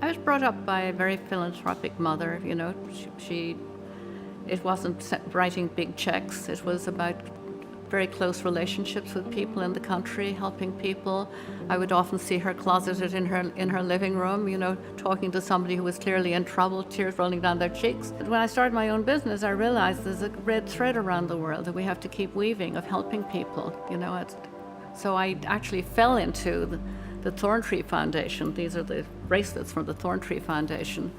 I was brought up by a very philanthropic mother, you know. It wasn't writing big checks. It was about very close relationships with people in the country, helping people. I would often see her closeted in her living room, you know, talking to somebody who was clearly in trouble, tears rolling down their cheeks. But when I started my own business, I realized there's a red thread around the world that we have to keep weaving of helping people, you know. So I actually fell into the Thorntree Foundation. These are the bracelets from the Thorntree Foundation,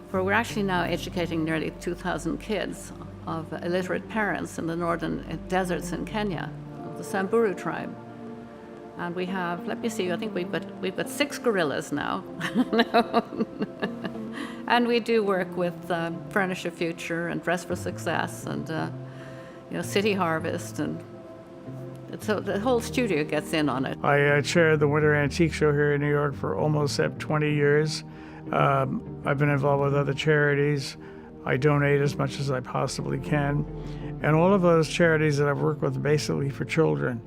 where we're actually now educating nearly 2,000 kids of illiterate parents in the northern deserts in Kenya, of the Samburu tribe. And we have, let me see, I think we've got 6 gorillas now. And we do work with Furnish a Future and Dress for Success and you know, City Harvest, and so the whole studio gets in on it. I chaired the Winter Antique Show here in New York for almost 20 years. I've been involved with other charities. I donate as much as I possibly can. And all of those charities that I've worked with are basically for children.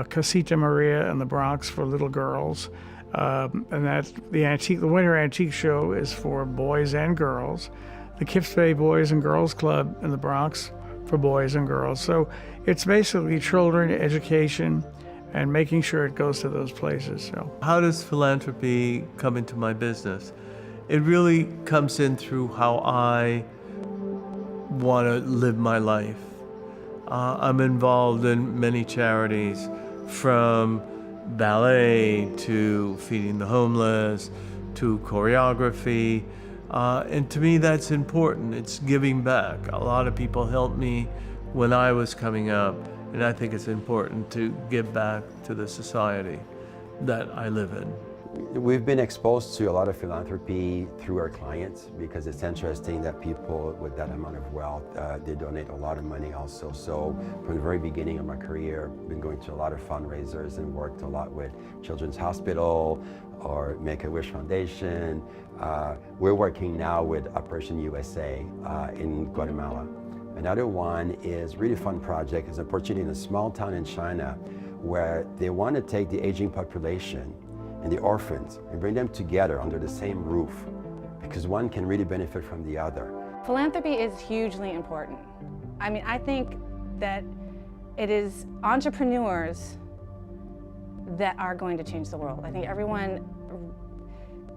Casita Maria in the Bronx for little girls. And the Winter Antique Show is for boys and girls. The Kips Bay Boys and Girls Club in the Bronx for boys and girls. So it's basically children, education, and making sure it goes to those places. So, how does philanthropy come into my business? It really comes in through how I want to live my life. I'm involved in many charities, from ballet to feeding the homeless to choreography. And to me, that's important. It's giving back. A lot of people helped me when I was coming up, and I think it's important to give back to the society that I live in. We've been exposed to a lot of philanthropy through our clients, because it's interesting that people with that amount of wealth, they donate a lot of money also. So from the very beginning of my career, I've been going to a lot of fundraisers and worked a lot with Children's Hospital or Make-A-Wish Foundation. We're working now with Operation USA in Guatemala. Another one is really fun project. It's an opportunity in a small town in China where they want to take the aging population and the orphans and bring them together under the same roof, because one can really benefit from the other. Philanthropy is hugely important. I mean, I think that it is entrepreneurs that are going to change the world. I think everyone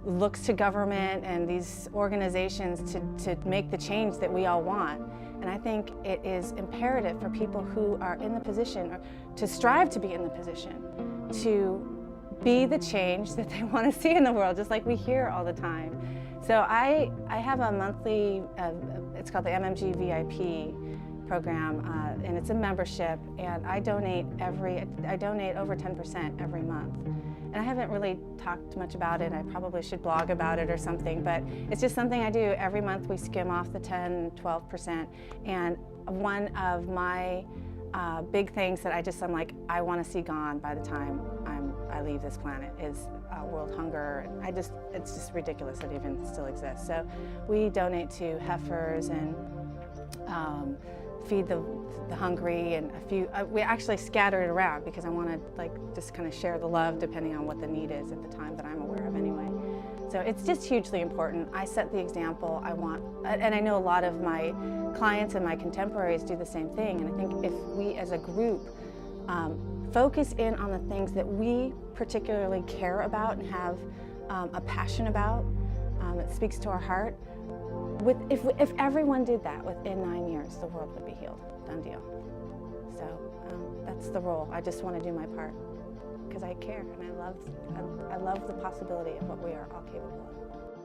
looks to government and these organizations to make the change that we all want. And I think it is imperative for people who are in the position, or to strive to be in the position, to be the change that they want to see in the world, just like we hear all the time. So I have a monthly, it's called the MMG VIP program, and it's a membership, and I donate over 10% every month. And I haven't really talked much about it. I probably should blog about it or something, but it's just something I do. Every month we skim off the 10, 12%. And one of my big things that I'm like, I want to see gone by the time I leave this planet is world hunger. It's just ridiculous that it even still exists. So we donate to heifers and feed the hungry, and a few, we actually scatter it around because I want to just kind of share the love depending on what the need is at the time that I'm aware of anyway. So it's just hugely important. I set the example. I want, and I know a lot of my clients and my contemporaries do the same thing, and I think if we as a group focus in on the things that we particularly care about and have a passion about, that speaks to our heart, if everyone did that within 9 years, the world would be healed. Done deal. So that's the role. I just want to do my part because I care, and I love the possibility of what we are all capable of.